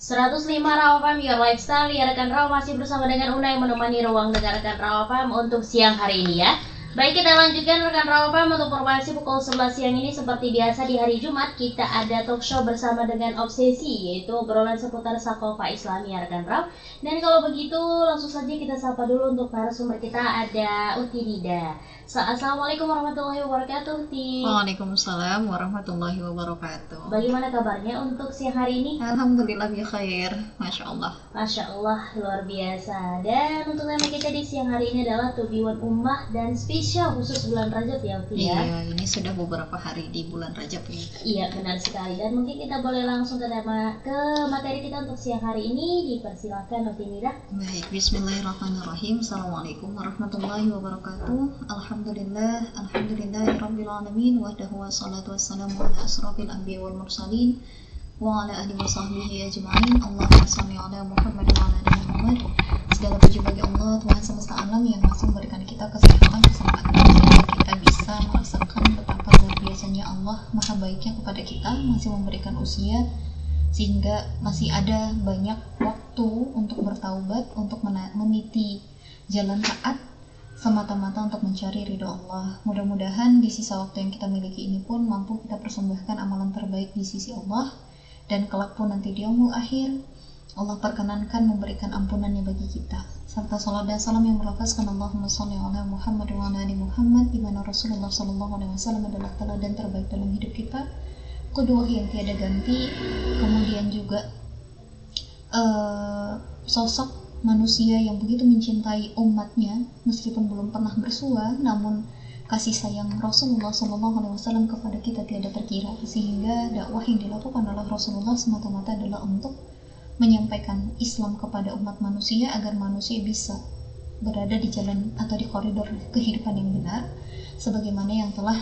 105 Raw FM Your Lifestyle ya rekan Raw, masih bersama dengan Una yang menemani ruang dengar rekan Raw FM untuk siang hari ini ya. Baik, kita lanjutkan rekan Raw FM untuk formasi pukul 11 siang ini. Seperti biasa di hari Jumat kita ada talk show bersama dengan Obsesi, yaitu obrolan seputar Sakofa Islami ya rekan Raw. Dan kalau begitu langsung saja kita sapa dulu untuk narasumber kita, ada Uti Dida. Assalamualaikum warahmatullahi wabarakatuh, Uti. Waalaikumsalam warahmatullahi wabarakatuh. Bagaimana kabarnya untuk siang hari ini? Alhamdulillah bi khair, Masya Allah. Masya Allah, luar biasa. Dan untuk tema kita di siang hari ini adalah tujuan ummah dan spesial khusus bulan Rajab ya, Uti ya. Iya, ini sudah beberapa hari di bulan Rajab ya. Iya, benar sekali. Dan mungkin kita boleh langsung ke materi kita untuk siang hari ini. Dipersilakan, Uti Nida. Baik, bismillahirrahmanirrahim. Assalamualaikum warahmatullahi wabarakatuh. Alhamdulillahirabbil alamin, wahdahu wassalatu wassalamu ala asrofil anbiya wal mursalin wa ala alihi wa sahbihi ajma'in. Allahumma shalli ala Muhammad wa ala ali Muhammad. Segala puji bagi Allah, Tuhan semesta alam, yang masih memberikan kita kesehatan sehingga kita bisa merasakan betapa luar biasanya Allah, maha baiknya kepada kita, masih memberikan usia sehingga masih ada banyak waktu untuk bertaubat, untuk meniti jalan taat semata-mata untuk mencari ridho Allah. Mudah-mudahan di sisa waktu yang kita miliki ini pun mampu kita persembahkan amalan terbaik di sisi Allah, dan kelak pun nanti di yaumul akhir Allah perkenankan memberikan ampunannya bagi kita, serta salat dan salam yang berlafazkan Allahumma shalli ala Muhammad wa ala ali Muhammad, di mana Rasulullah sallallahu alaihi wasallam adalah teladan terbaik dalam hidup kita, qudwah yang tiada ganti, kemudian juga sosok manusia yang begitu mencintai umatnya meskipun belum pernah bersua, namun kasih sayang Rasulullah SAW kepada kita tiada terkira, sehingga dakwah yang dilakukan oleh Rasulullah semata-mata adalah untuk menyampaikan Islam kepada umat manusia agar manusia bisa berada di jalan atau di koridor kehidupan yang benar, sebagaimana yang telah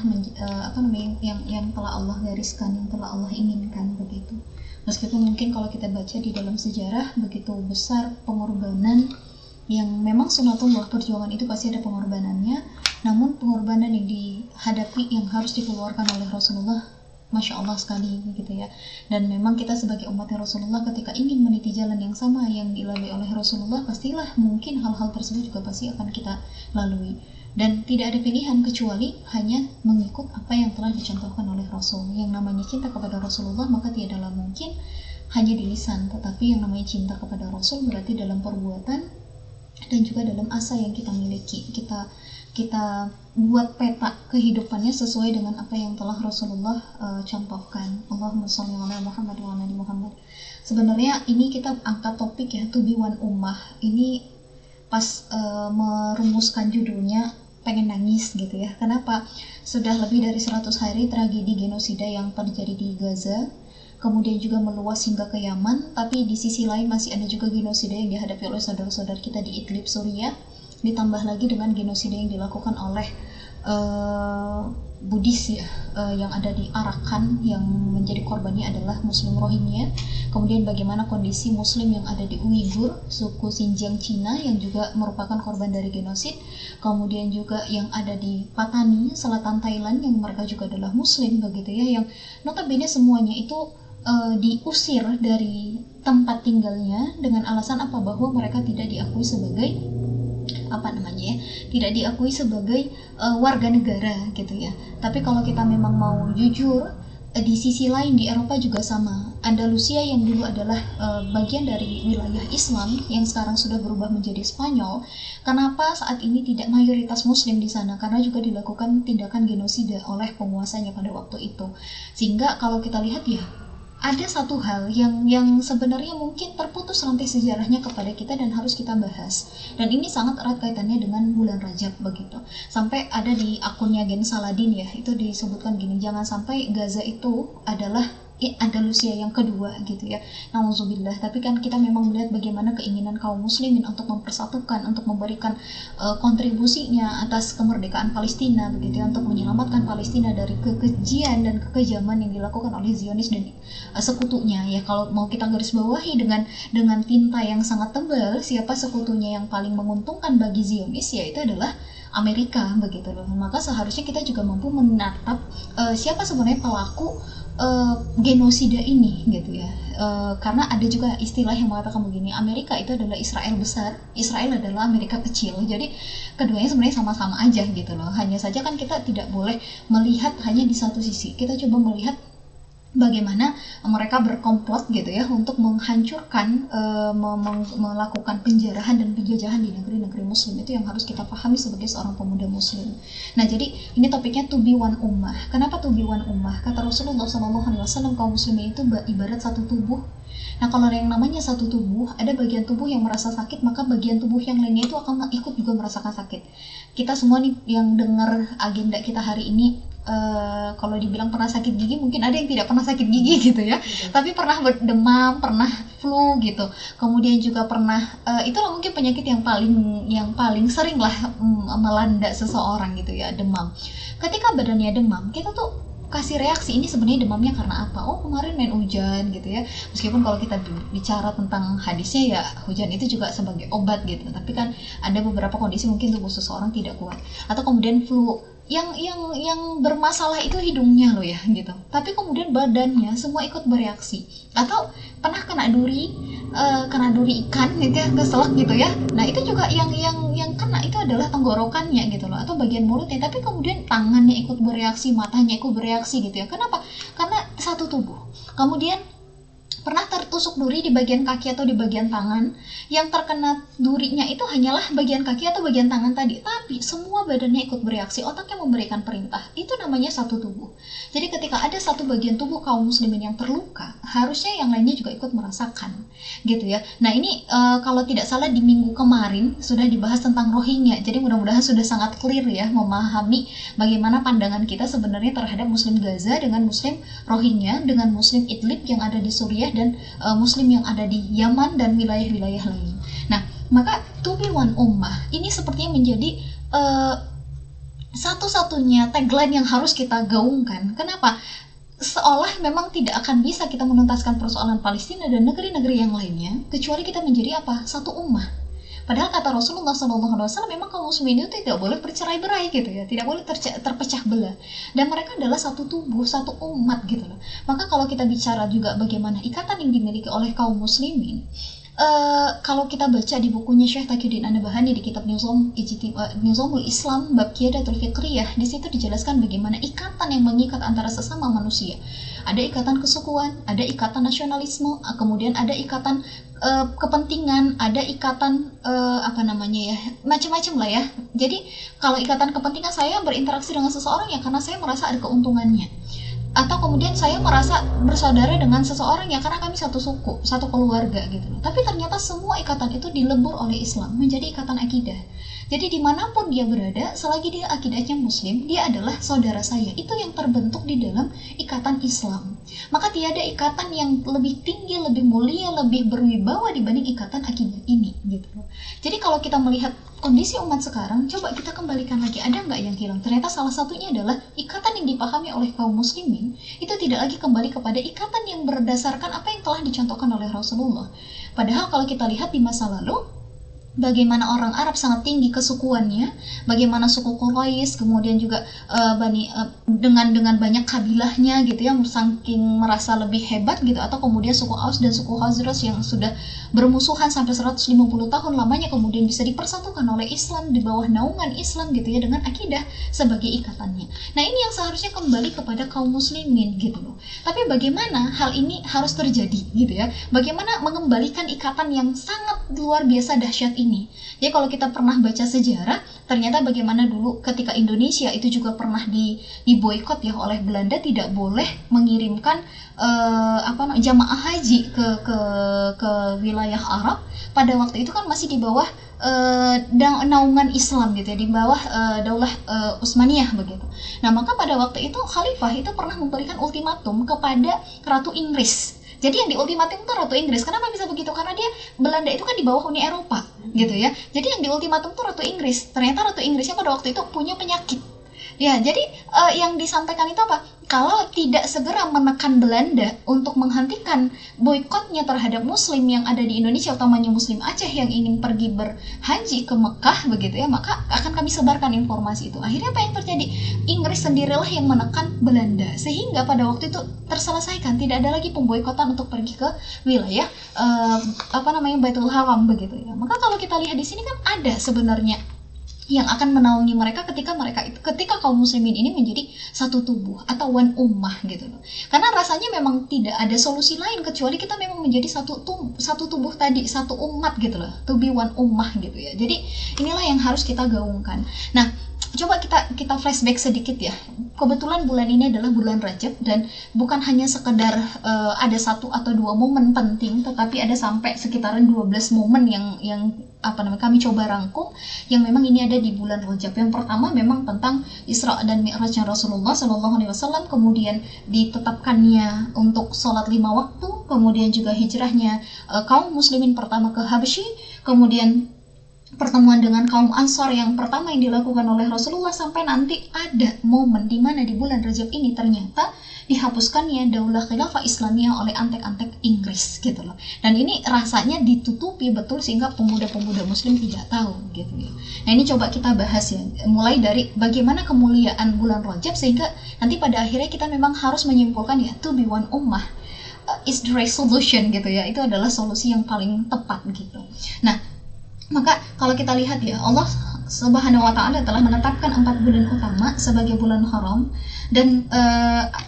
yang telah Allah gariskan, yang telah Allah inginkan begitu. Meskipun mungkin kalau kita baca di dalam sejarah begitu besar pengorbanan yang memang sunatullah, perjuangan itu pasti ada pengorbanannya, namun pengorbanan yang dihadapi, yang harus dikeluarkan oleh Rasulullah, Masya Allah sekali gitu ya. Dan memang kita sebagai umatnya Rasulullah ketika ingin meniti jalan yang sama yang dilalui oleh Rasulullah, pastilah mungkin hal-hal tersebut juga pasti akan kita lalui. Dan tidak ada pilihan kecuali hanya mengikut apa yang telah dicontohkan oleh Rasul. Yang namanya cinta kepada Rasulullah maka tiadalah mungkin hanya di lisan, tetapi yang namanya cinta kepada Rasul berarti dalam perbuatan dan juga dalam asa yang kita miliki. Kita buat peta kehidupannya sesuai dengan apa yang telah Rasulullah contohkan. Allahumma shalli ala Muhammad wa ala ali Muhammad. Sebenarnya ini kita angkat topik ya, tujuan ummah. Ini pas merumuskan judulnya pengen nangis gitu ya. Kenapa? Sudah lebih dari 100 hari tragedi genosida yang terjadi di Gaza, kemudian juga meluas hingga ke Yaman, tapi di sisi lain masih ada juga genosida yang dihadapi oleh saudara-saudara kita di Idlib, Suriah, ditambah lagi dengan genosida yang dilakukan oleh Buddhis ya, yang ada di Arakan, yang menjadi korbannya adalah Muslim Rohingya. Kemudian bagaimana kondisi Muslim yang ada di Uighur, suku Xinjiang Cina, yang juga merupakan korban dari genosid. Kemudian juga yang ada di Patani, selatan Thailand, yang mereka juga adalah Muslim begitu ya, yang notabene semuanya itu diusir dari tempat tinggalnya dengan alasan apa? Bahwa mereka tidak diakui sebagai tidak diakui sebagai warga negara gitu ya. Tapi kalau kita memang mau jujur, di sisi lain di Eropa juga sama. Andalusia yang dulu adalah bagian dari wilayah Islam yang sekarang sudah berubah menjadi Spanyol. Kenapa saat ini tidak mayoritas Muslim di sana? Karena juga dilakukan tindakan genosida oleh penguasanya pada waktu itu. Sehingga kalau kita lihat ya, ada satu hal yang sebenarnya mungkin terputus rantai sejarahnya kepada kita dan harus kita bahas. Dan ini sangat erat kaitannya dengan bulan Rajab begitu. Sampai ada di akunnya Gen Saladin ya, itu disebutkan gini, jangan sampai Gaza itu adalah Andalusia yang kedua gitu ya. Nauzubillah. Tapi kan kita memang melihat bagaimana keinginan kaum muslimin untuk mempersatukan, untuk memberikan kontribusinya atas kemerdekaan Palestina begitu ya, untuk menyelamatkan Palestina dari kekejian dan kekejaman yang dilakukan oleh Zionis dan sekutunya ya. Kalau mau kita garis bawahi dengan tinta yang sangat tebal, siapa sekutunya yang paling menguntungkan bagi Zionis, yaitu adalah Amerika begitu loh. Maka seharusnya kita juga mampu menatap siapa sebenarnya pelaku genosida ini gitu ya. Karena ada juga istilah yang mengatakan begini, Amerika itu adalah Israel besar, Israel adalah Amerika kecil. Jadi keduanya sebenarnya sama-sama aja gitu loh. Hanya saja kan kita tidak boleh melihat hanya di satu sisi. Kita coba melihat bagaimana mereka berkomplot gitu ya untuk menghancurkan, melakukan penjarahan dan penjajahan di negeri-negeri muslim. Itu yang harus kita pahami sebagai seorang pemuda muslim. Nah, jadi ini topiknya to be one ummah. Kenapa to be one ummah? Kata Rasulullah SAW, kaum muslimin itu ibarat satu tubuh. Nah, kalau yang namanya satu tubuh, ada bagian tubuh yang merasa sakit, maka bagian tubuh yang lainnya itu akan ikut juga merasakan sakit. Kita semua nih yang dengar agenda kita hari ini, kalau dibilang pernah sakit gigi, mungkin ada yang tidak pernah sakit gigi gitu ya, tapi pernah demam, pernah flu gitu, kemudian juga pernah itulah mungkin penyakit yang paling sering lah melanda seseorang gitu ya, demam. Ketika badannya demam, kita tuh kasih reaksi, ini sebenarnya demamnya karena apa? Oh, kemarin main hujan gitu ya. Meskipun kalau kita bicara tentang hadisnya ya hujan itu juga sebagai obat gitu, tapi kan ada beberapa kondisi mungkin tubuh seseorang tidak kuat. Atau kemudian flu, yang bermasalah itu hidungnya loh ya gitu, tapi kemudian badannya semua ikut bereaksi. Atau pernah kena duri ikan gitu ya, keselak gitu ya. Nah, itu juga yang kena itu adalah tenggorokannya gitu loh, atau bagian mulutnya, tapi kemudian tangannya ikut bereaksi, matanya ikut bereaksi gitu ya. Kenapa? Karena satu tubuh. Kemudian pernah tertusuk duri di bagian kaki atau di bagian tangan, yang terkena durinya itu hanyalah bagian kaki atau bagian tangan tadi, tapi semua badannya ikut bereaksi, otaknya memberikan perintah. Itu namanya satu tubuh. Jadi ketika ada satu bagian tubuh kaum muslimin yang terluka, harusnya yang lainnya juga ikut merasakan gitu ya. Nah, ini kalau tidak salah di minggu kemarin sudah dibahas tentang Rohingya. Jadi mudah-mudahan sudah sangat clear ya, memahami bagaimana pandangan kita sebenarnya terhadap muslim Gaza dengan muslim Rohingya, dengan muslim Idlib yang ada di Suriah, dan muslim yang ada di Yaman dan wilayah-wilayah lain. Nah, maka to be one ummah ini sepertinya menjadi satu-satunya tagline yang harus kita gaungkan. Kenapa? Seolah memang tidak akan bisa kita menuntaskan persoalan Palestina dan negeri-negeri yang lainnya kecuali kita menjadi apa? Satu ummah. Padahal kata Rasulullah SAW, memang kaum muslimin itu tidak boleh bercerai-berai gitu ya, tidak boleh terpecah belah. Dan mereka adalah satu tubuh, satu umat gitu loh. Maka kalau kita bicara juga bagaimana ikatan yang dimiliki oleh kaum muslimin, kalau kita baca di bukunya Syekh Taqiyuddin An-Nabhani di kitab Nizamul Islam bab Qiyadatul Fikriyah, di situ dijelaskan bagaimana ikatan yang mengikat antara sesama manusia. Ada ikatan kesukuan, ada ikatan nasionalisme, kemudian ada ikatan kepentingan, ada ikatan macam-macam lah ya. Jadi kalau ikatan kepentingan, saya berinteraksi dengan seseorang ya karena saya merasa ada keuntungannya, atau kemudian saya merasa bersaudara dengan seseorang ya karena kami satu suku, satu keluarga gitu. Tapi ternyata semua ikatan itu dilebur oleh Islam menjadi ikatan akidah. Jadi dimanapun dia berada, selagi dia akidahnya muslim, dia adalah saudara saya. Itu yang terbentuk di dalam ikatan Islam. Maka tiada ikatan yang lebih tinggi, lebih mulia, lebih berwibawa dibanding ikatan akidah ini gitu. Jadi kalau kita melihat kondisi umat sekarang, coba kita kembalikan lagi, ada nggak yang hilang? Ternyata salah satunya adalah ikatan yang dipahami oleh kaum muslimin itu tidak lagi kembali kepada ikatan yang berdasarkan apa yang telah dicontohkan oleh Rasulullah. Padahal kalau kita lihat di masa lalu, bagaimana orang Arab sangat tinggi kesukuannya, bagaimana suku Quraisy, kemudian juga dengan banyak kabilahnya gitu ya, saking merasa lebih hebat gitu, atau kemudian suku Aus dan suku Khazraj yang sudah bermusuhan sampai 150 tahun lamanya kemudian bisa dipersatukan oleh Islam di bawah naungan Islam gitu ya, dengan akidah sebagai ikatannya. Nah, ini yang seharusnya kembali kepada kaum muslimin gitu loh. Tapi bagaimana hal ini harus terjadi gitu ya? Bagaimana mengembalikan ikatan yang sangat luar biasa dahsyat ini? Jadi kalau kita pernah baca sejarah, ternyata bagaimana dulu ketika Indonesia itu juga pernah diboikot ya oleh Belanda, tidak boleh mengirimkan jamaah haji ke wilayah Arab. Pada waktu itu kan masih di bawah naungan Islam gitu ya, di bawah Daulah Utsmaniyah begitu. Nah, maka pada waktu itu Khalifah itu pernah memberikan ultimatum kepada Ratu Inggris. Jadi yang diultimatum itu Ratu Inggris. Kenapa bisa begitu? Karena Belanda itu kan di bawah Uni Eropa gitu ya. Jadi yang diultimatum itu Ratu Inggris. Ternyata Ratu Inggrisnya pada waktu itu punya penyakit. Ya, jadi yang disampaikan itu apa? Kalau tidak segera menekan Belanda untuk menghentikan boikotnya terhadap Muslim yang ada di Indonesia, utamanya Muslim Aceh yang ingin pergi berhaji ke Mekah begitu ya, maka akan kami sebarkan informasi itu. Akhirnya apa yang terjadi? Inggris sendirilah yang menekan Belanda, sehingga pada waktu itu terselesaikan, tidak ada lagi pemboikotan untuk pergi ke wilayah Baitul Haram begitu ya. Maka kalau kita lihat di sini kan ada sebenarnya yang akan menaungi mereka ketika kaum muslimin ini menjadi satu tubuh atau one ummah gitu loh. Karena rasanya memang tidak ada solusi lain kecuali kita memang menjadi satu tubuh tadi, satu umat gitu loh, to be one ummah gitu ya. Jadi inilah yang harus kita gaungkan. Nah, coba kita flashback sedikit ya. Kebetulan bulan ini adalah bulan Rajab dan bukan hanya sekedar ada satu atau dua momen penting, tetapi ada sampai sekitaran 12 momen yang kami coba rangkum yang memang ini ada di bulan Rajab. Yang pertama memang tentang Isra dan Mi'rajnya Rasulullah SAW, kemudian ditetapkannya untuk sholat 5 waktu, kemudian juga hijrahnya kaum muslimin pertama ke Habsyi, kemudian pertemuan dengan kaum Ansor yang pertama yang dilakukan oleh Rasulullah, sampai nanti ada momen di mana di bulan Rajab ini ternyata dihapuskannya daulah khilafah Islamiyah oleh antek-antek Inggris gitu loh. Dan ini rasanya ditutupi betul sehingga pemuda-pemuda muslim tidak tahu gitu ya. Nah, ini coba kita bahas ya, mulai dari bagaimana kemuliaan bulan Rajab sehingga nanti pada akhirnya kita memang harus menyimpulkan ya, to be one ummah is the right solution gitu ya. Itu adalah solusi yang paling tepat gitu. Nah, maka kalau kita lihat ya, Allah Subhanahu wa Ta'ala telah menetapkan 4 bulan utama sebagai bulan haram. Dan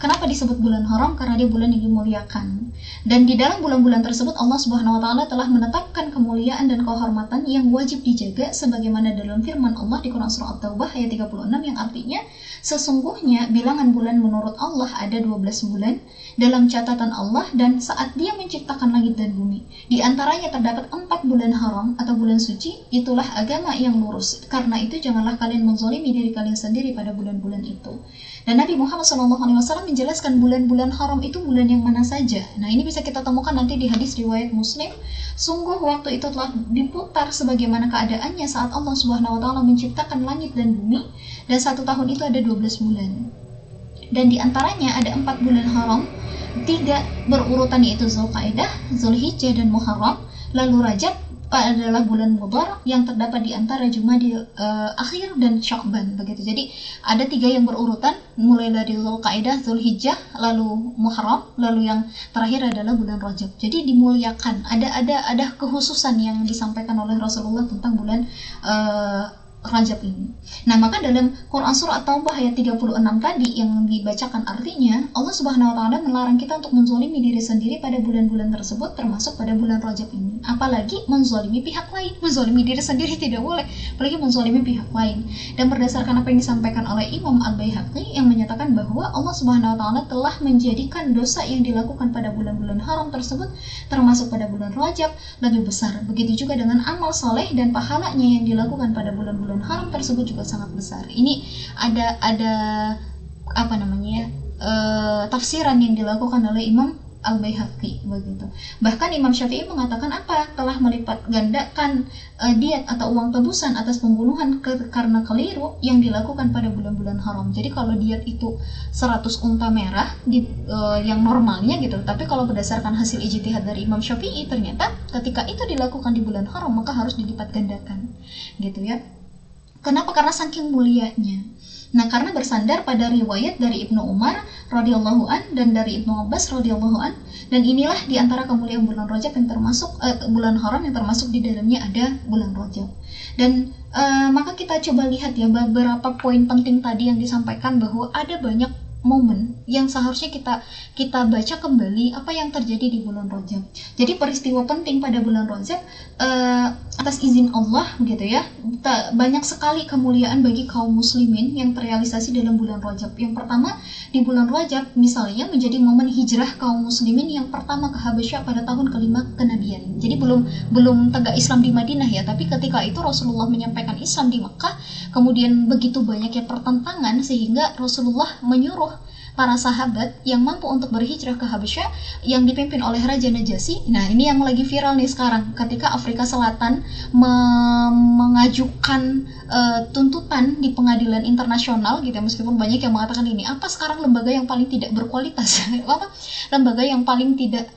kenapa disebut bulan haram? Karena dia bulan yang dimuliakan. Dan di dalam bulan-bulan tersebut Allah Subhanahu wa Ta'ala telah menetapkan kemuliaan dan kehormatan yang wajib dijaga, sebagaimana dalam firman Allah di Quran surah At-Taubah ayat 36 yang artinya, sesungguhnya bilangan bulan menurut Allah ada 12 bulan dalam catatan Allah, dan saat dia menciptakan langit dan bumi, di antaranya terdapat 4 bulan haram atau bulan suci, itulah agama yang lurus. Karena itu janganlah kalian menzalimi diri kalian sendiri pada bulan-bulan itu. Dan Nabi Muhammad SAW menjelaskan bulan-bulan haram itu bulan yang mana saja. Nah, ini bisa kita temukan nanti di hadis riwayat Muslim. Sungguh waktu itu telah diputar sebagaimana keadaannya saat Allah Subhanahu wa Ta'ala menciptakan langit dan bumi, dan 1 tahun itu ada 12 bulan. Dan di antaranya ada 4 bulan haram, 3 berurutan yaitu Zulqa'dah, Zulhijjah dan Muharram. Lalu Rajab adalah bulan Mudhar yang terdapat di antara Jumadil akhir dan Sya'ban begitu. Jadi ada 3 yang berurutan, mulai dari Zulqa'dah, Zulhijjah, lalu Muharram, lalu yang terakhir adalah bulan Rajab. Jadi dimuliakan. Ada kekhususan yang disampaikan oleh Rasulullah tentang bulan Rajab ini. Nah, maka dalam Quran surah At-Taubah ayat 36 tadi yang dibacakan artinya, Allah Subhanahu wa Ta'ala melarang kita untuk menzalimi diri sendiri pada bulan-bulan tersebut, termasuk pada bulan Rajab ini. Apalagi menzalimi pihak lain. Menzalimi diri sendiri tidak boleh, apalagi menzalimi pihak lain. Dan berdasarkan apa yang disampaikan oleh Imam Al-Baihaqi yang menyatakan bahwa Allah Subhanahu wa Ta'ala telah menjadikan dosa yang dilakukan pada bulan-bulan haram tersebut, termasuk pada bulan Rajab, lebih besar. Begitu juga dengan amal soleh dan pahalanya yang dilakukan pada bulan-bulan haram tersebut juga sangat besar. Ini ada tafsiran yang dilakukan oleh Imam Al-Baihaqi begitu. Bahkan Imam Syafi'i mengatakan telah melipat gandakan diat atau uang tebusan atas pembunuhan karena keliru yang dilakukan pada bulan-bulan haram. Jadi kalau diat itu 100 unta merah yang normalnya gitu, tapi kalau berdasarkan hasil ijtihad dari Imam Syafi'i, ternyata ketika itu dilakukan di bulan haram maka harus dilipat gandakan gitu ya. Kenapa? Karena saking mulianya. Nah, karena bersandar pada riwayat dari Ibnu Umar radhiyallahu an dan dari Ibnu Abbas radhiyallahu an, dan inilah di antara kemuliaan bulan Rajab yang termasuk bulan haram yang termasuk di dalamnya ada bulan Rajab. Dan maka kita coba lihat ya beberapa poin penting tadi yang disampaikan, bahwa ada banyak momen yang seharusnya kita baca kembali apa yang terjadi di bulan Rajab. Jadi peristiwa penting pada bulan Rajab, atas izin Allah gitu ya, banyak sekali kemuliaan bagi kaum muslimin yang terrealisasi dalam bulan Rajab. Yang pertama, di bulan Rajab misalnya menjadi momen hijrah kaum muslimin yang pertama ke Habasyah pada tahun kelima kenabian. Jadi belum tegak Islam di Madinah ya, tapi ketika itu Rasulullah menyampaikan Islam di Mekah, kemudian begitu banyaknya pertentangan sehingga Rasulullah menyuruh para sahabat yang mampu untuk berhijrah ke Habasyah yang dipimpin oleh Raja Najasyi. Nah, ini yang lagi viral nih sekarang, ketika Afrika Selatan mengajukan tuntutan di pengadilan internasional gitu ya, meskipun banyak yang mengatakan ini apa sekarang lembaga yang paling tidak berkualitas apa lembaga yang paling tidak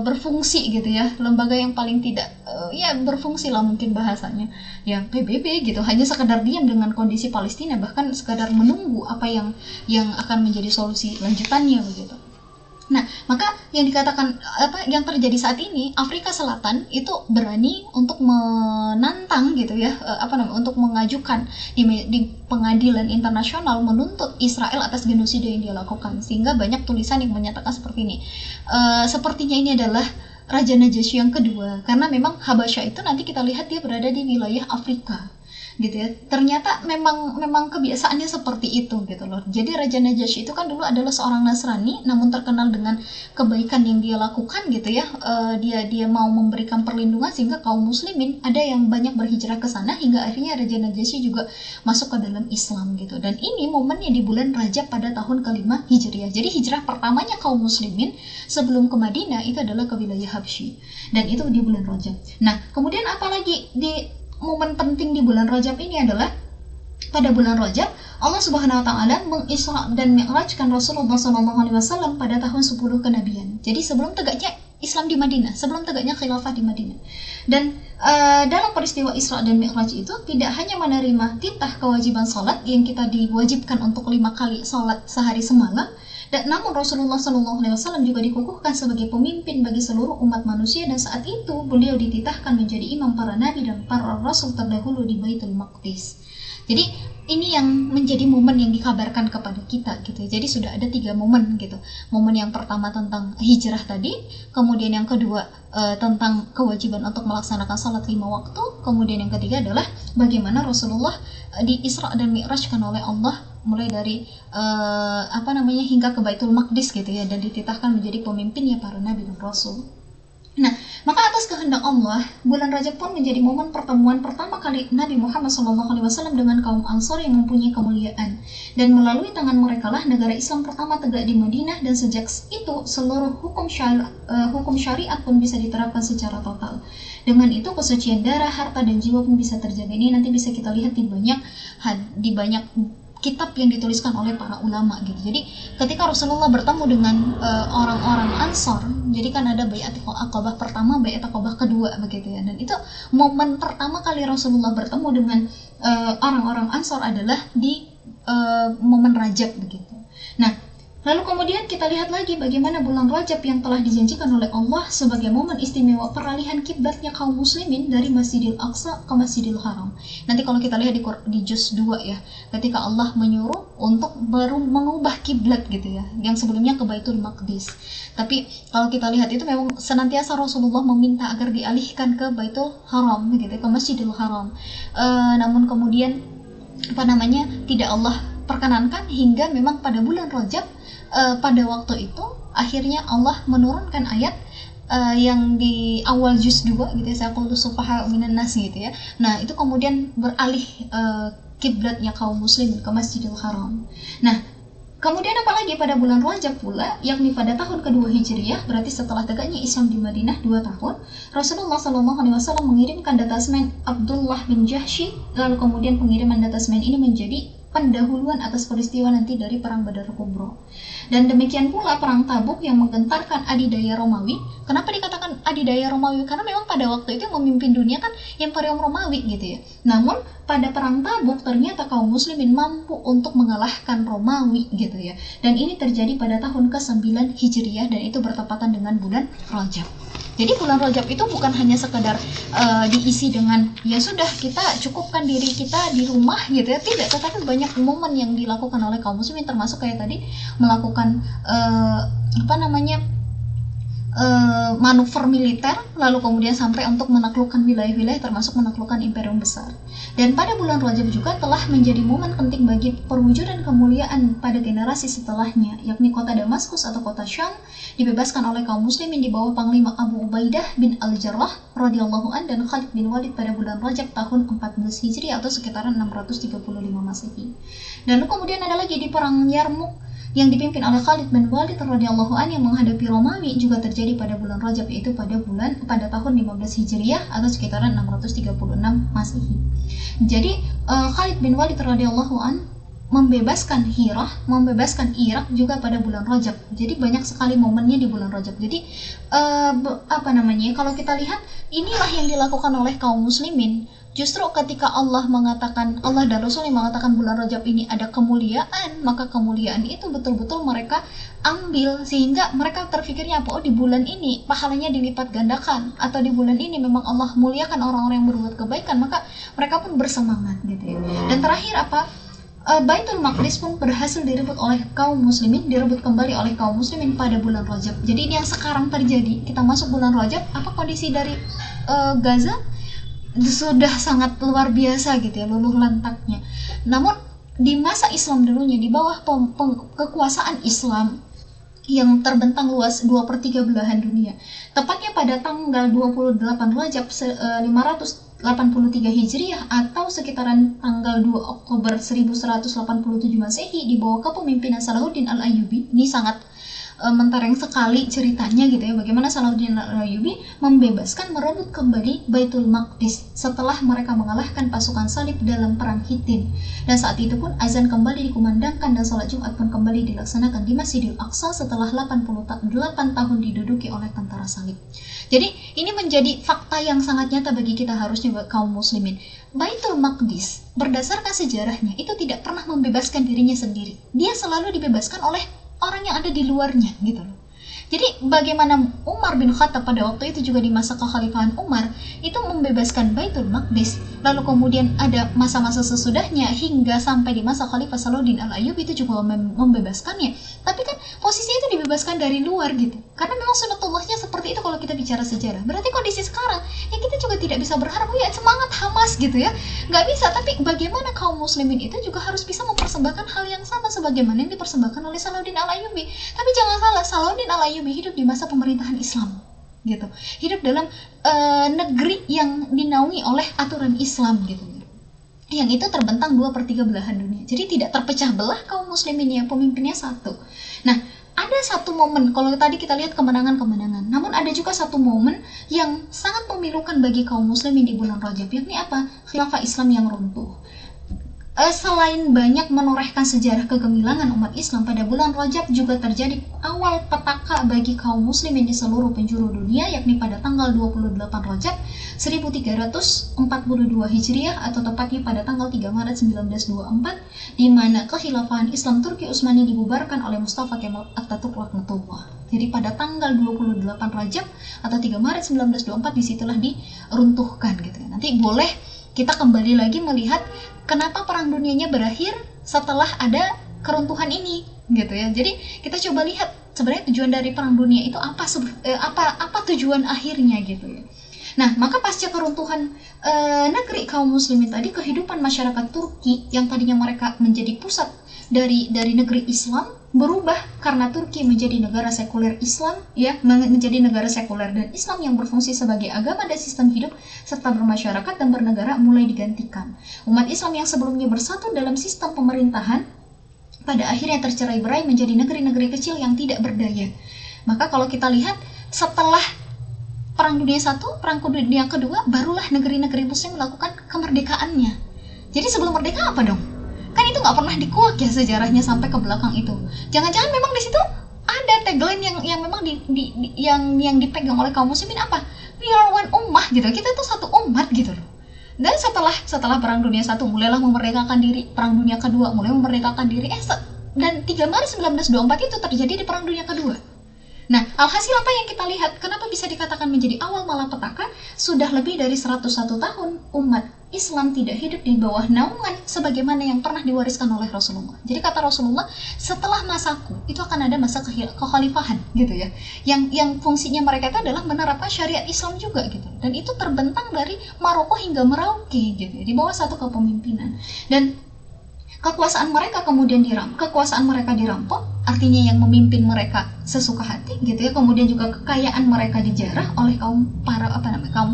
berfungsi gitu ya, lembaga yang paling tidak ya berfungsi lah mungkin bahasanya ya, PBB gitu, hanya sekedar diam dengan kondisi Palestina, bahkan sekedar menunggu apa yang akan menjadi solusi lanjutannya begitu. Nah, maka yang dikatakan yang terjadi saat ini, Afrika Selatan itu berani untuk menantang gitu ya, untuk mengajukan di pengadilan internasional menuntut Israel atas genosida yang dia lakukan, sehingga banyak tulisan yang menyatakan seperti ini. Sepertinya ini adalah Raja Najasyi yang kedua, karena memang Habasyah itu nanti kita lihat dia berada di wilayah Afrika gitu ya. Ternyata memang kebiasaannya seperti itu gitu loh. Jadi Raja Najasyi itu kan dulu adalah seorang Nasrani, namun terkenal dengan kebaikan yang dia lakukan gitu ya. Dia mau memberikan perlindungan sehingga kaum muslimin ada yang banyak berhijrah ke sana, hingga akhirnya Raja Najasyi juga masuk ke dalam Islam gitu. Dan ini momennya di bulan Rajab pada tahun ke-5 Hijriah. Jadi hijrah pertamanya kaum muslimin sebelum ke Madinah itu adalah ke wilayah Habsyi, dan itu di bulan Rajab. Nah, kemudian apalagi di momen penting di bulan Rajab ini adalah pada bulan Rajab Allah Subhanahu wa taala mengisra dan mi'rajkan Rasulullah SAW pada tahun 10 kenabian. Jadi sebelum tegaknya Islam di Madinah, sebelum tegaknya khilafah di Madinah. Dan dalam peristiwa Isra dan Mi'raj itu tidak hanya menerima titah kewajiban salat yang kita diwajibkan untuk 5 kali salat sehari semalam, dan namun Rasulullah SAW juga dikukuhkan sebagai pemimpin bagi seluruh umat manusia, dan saat itu beliau dititahkan menjadi imam para nabi dan para rasul terdahulu di Baitul Maqdis. Jadi ini yang menjadi momen yang dikabarkan kepada kita gitu. Jadi sudah ada 3 momen gitu. Momen yang pertama tentang hijrah tadi, kemudian yang kedua tentang kewajiban untuk melaksanakan salat 5 waktu, kemudian yang ketiga adalah bagaimana Rasulullah di Isra dan Mi'rajkan oleh Allah mulai dari hingga ke Baitul Maqdis gitu ya, dan dititahkan menjadi pemimpinnya para nabi dan rasul. Nah, maka atas kehendak Allah, bulan Rajab pun menjadi momen pertemuan pertama kali Nabi Muhammad SAW dengan kaum Ansar yang mempunyai kemuliaan, dan melalui tangan mereka lah negara Islam pertama tegak di Madinah, dan sejak itu seluruh hukum syariat pun bisa diterapkan secara total. Dengan itu kesucian darah, harta dan jiwa pun bisa terjaga. Ini nanti bisa kita lihat di banyak kitab yang dituliskan oleh para ulama gitu. Jadi ketika Rasulullah bertemu dengan orang-orang Ansar, jadi kan ada Baiat Aqabah pertama, Baiat Aqabah kedua begitu ya. Dan itu momen pertama kali Rasulullah bertemu dengan orang-orang Ansar adalah di momen Rajab begitu. Nah, lalu kemudian kita lihat lagi bagaimana bulan Rajab yang telah dijanjikan oleh Allah sebagai momen istimewa peralihan kiblatnya kaum muslimin dari Masjidil Aqsa ke Masjidil Haram. Nanti kalau kita lihat di juz 2 ya, ketika Allah menyuruh untuk baru mengubah kiblat gitu ya, yang sebelumnya ke Baitul Maqdis. Tapi kalau kita lihat itu memang senantiasa Rasulullah meminta agar dialihkan ke Baitul Haram gitu, ke Masjidil Haram. Namun kemudian tidak Allah perkenankan, hingga memang pada bulan Rajab pada waktu itu akhirnya Allah menurunkan ayat yang di awal juz 2 gitu ya, saqulu sufaha minan nas gitu ya. Nah, itu kemudian beralih kiblatnya kaum muslim ke Masjidil Haram. Nah, kemudian apalagi pada bulan Rajab pula, yakni pada tahun kedua Hijriah, berarti setelah tegaknya Islam di Madinah 2 tahun, Rasulullah SAW mengirimkan detasmen Abdullah bin Jahsy, lalu kemudian pengiriman detasmen ini menjadi pendahuluan atas peristiwa nanti dari Perang Badar Kubro. Dan demikian pula Perang Tabuk yang menggentarkan adidaya Romawi. Kenapa dikatakan adidaya Romawi? Karena memang pada waktu itu memimpin dunia kan Imperium Romawi gitu ya. Namun pada Perang Tabuk ternyata kaum muslimin mampu untuk mengalahkan Romawi gitu ya. Dan ini terjadi pada tahun ke-9 Hijriah, dan itu bertepatan dengan bulan Rajab. Jadi bulan Rajab itu bukan hanya sekedar diisi dengan ya sudah kita cukupkan diri kita di rumah gitu ya, tidak, tetapi banyak momen yang dilakukan oleh kaum muslimin, termasuk kayak tadi melakukan manuver militer, lalu kemudian sampai untuk menaklukkan wilayah-wilayah, termasuk menaklukkan imperium besar. Dan pada bulan Rajab juga telah menjadi momen penting bagi perwujudan kemuliaan pada generasi setelahnya, yakni kota Damaskus atau kota Syam dibebaskan oleh kaum muslimin di bawah Panglima Abu Ubaidah bin Al-Jarrah radhiyallahu an dan Khalid bin Walid pada bulan Rajab tahun 14 Hijri atau sekitaran 635 Masehi. Dan kemudian ada lagi di perang Yarmuk yang dipimpin oleh Khalid bin Walid radhiyallahu anhu yang menghadapi Romawi juga terjadi pada bulan Rajab, yaitu pada tahun 15 Hijriah atau sekitaran 636 Masehi. Jadi Khalid bin Walid radhiyallahu anhu membebaskan Irak juga pada bulan Rajab. Jadi banyak sekali momennya di bulan Rajab. Jadi kalau kita lihat, inilah yang dilakukan oleh kaum muslimin. Justru ketika Allah dan Rasulnya mengatakan bulan Rajab ini ada kemuliaan, maka kemuliaan itu betul-betul mereka ambil, sehingga mereka terfikirnya apa? Oh, di bulan ini pahalanya dilipat gandakan, atau di bulan ini memang Allah muliakan orang-orang yang berbuat kebaikan, maka mereka pun bersemangat gitu ya. Dan terakhir Baitul Maqdis pun berhasil direbut kembali oleh kaum muslimin pada bulan Rajab. Jadi ini yang sekarang terjadi. Kita masuk bulan Rajab, apa kondisi dari Gaza? Sudah sangat luar biasa gitu ya, luluh lantaknya. Namun di masa Islam dulunya, di bawah kekuasaan Islam yang terbentang luas 2/3 belahan dunia, tepatnya pada tanggal 28 Rajab 583 Hijriah atau sekitaran tanggal 2 Oktober 1187 Masehi, di bawah kepemimpinan Salahuddin Al-Ayyubi. Ini sangat mentereng sekali ceritanya gitu ya, bagaimana Salahuddin Al-Ayyubi merebut kembali Baitul Maqdis setelah mereka mengalahkan pasukan salib dalam perang Hittin. Dan saat itu pun azan kembali dikumandangkan dan salat Jumat pun kembali dilaksanakan di Masjidil Aqsa setelah 88 tahun diduduki oleh tentara salib. Jadi ini menjadi fakta yang sangat nyata bagi kita, harusnya kaum muslimin. Baitul Maqdis berdasarkan sejarahnya itu tidak pernah membebaskan dirinya sendiri. Dia selalu dibebaskan oleh orang yang ada di luarnya gitu loh. Jadi bagaimana Umar bin Khattab pada waktu itu juga di masa kekhalifahan Umar itu membebaskan Baitul Maqdis, lalu kemudian ada masa-masa sesudahnya hingga sampai di masa Khalifah Salahuddin Al-Ayyubi itu juga membebaskannya. Tapi kan posisinya itu dibebaskan dari luar gitu, karena memang sunatullahnya seperti itu kalau kita bicara sejarah. Berarti kondisi sekarang ya kita juga tidak bisa berharap ya semangat Hamas gitu ya, nggak bisa. Tapi bagaimana kaum muslimin itu juga harus bisa mempersembahkan hal yang sama sebagaimana yang dipersembahkan oleh Salahuddin Al-Ayyubi. Tapi jangan salah, Salahuddin Al-Ayyubi hidup di masa pemerintahan Islam gitu, hidup dalam negeri yang dinaungi oleh aturan Islam gitu, yang itu terbentang 2/3 belahan dunia. Jadi tidak terpecah belah kaum muslimin yang pemimpinnya satu. Nah, ada satu momen, kalau tadi kita lihat kemenangan-kemenangan, namun ada juga satu momen yang sangat memilukan bagi kaum muslimin di bulan Rajab, yakni apa? Khilafah Islam yang runtuh. Selain banyak menorehkan sejarah kegemilangan umat Islam, pada bulan Rajab juga terjadi awal petaka bagi kaum muslimin di seluruh penjuru dunia, yakni pada tanggal 28 Rajab 1342 Hijriah atau tepatnya pada tanggal 3 Maret 1924, di mana kekhilafahan Islam Turki Utsmani dibubarkan oleh Mustafa Kemal Atatürk laknatullah. Jadi pada tanggal 28 Rajab atau 3 Maret 1924 disitulah diruntuhkan gitu ya. Nanti boleh kita kembali lagi melihat kenapa perang dunianya berakhir setelah ada keruntuhan ini gitu ya. Jadi kita coba lihat sebenarnya tujuan dari perang dunia itu apa tujuan akhirnya gitu ya. Nah, maka pasca keruntuhan negeri kaum muslimin tadi, kehidupan masyarakat Turki yang tadinya mereka menjadi pusat dari negeri Islam berubah karena Turki menjadi negara sekuler Islam ya, menjadi negara sekuler dan Islam yang berfungsi sebagai agama dan sistem hidup serta bermasyarakat dan bernegara mulai digantikan. Umat Islam yang sebelumnya bersatu dalam sistem pemerintahan pada akhirnya tercerai-berai menjadi negeri-negeri kecil yang tidak berdaya. Maka kalau kita lihat setelah Perang Dunia I, Perang Dunia Kedua, barulah negeri-negeri muslim melakukan kemerdekaannya. Jadi sebelum merdeka apa dong? Kan itu nggak pernah dikuak ya sejarahnya sampai ke belakang itu. Jangan-jangan memang di situ ada tagline yang memang yang dipegang oleh kaum muslimin apa? We are one ummah gitu. Kita tuh satu umat gitu loh. Dan setelah Perang Dunia I mulailah memerdekakan diri, Perang Dunia Kedua mulai memerdekakan diri. Dan 3 Maret 1924 itu terjadi di Perang Dunia Kedua. Nah, alhasil apa yang kita lihat? Kenapa bisa dikatakan menjadi awal malapetaka? Sudah lebih dari 101 tahun umat Islam tidak hidup di bawah naungan sebagaimana yang pernah diwariskan oleh Rasulullah. Jadi kata Rasulullah, setelah masaku itu akan ada masa kekhalifahan gitu ya. Yang fungsinya mereka itu adalah menerapkan syariat Islam juga gitu. Dan itu terbentang dari Maroko hingga Merauke gitu ya, di bawah satu kepemimpinan. Dan kekuasaan mereka kemudian dirampok artinya yang memimpin mereka sesuka hati gitu ya, kemudian juga kekayaan mereka dijarah oleh kaum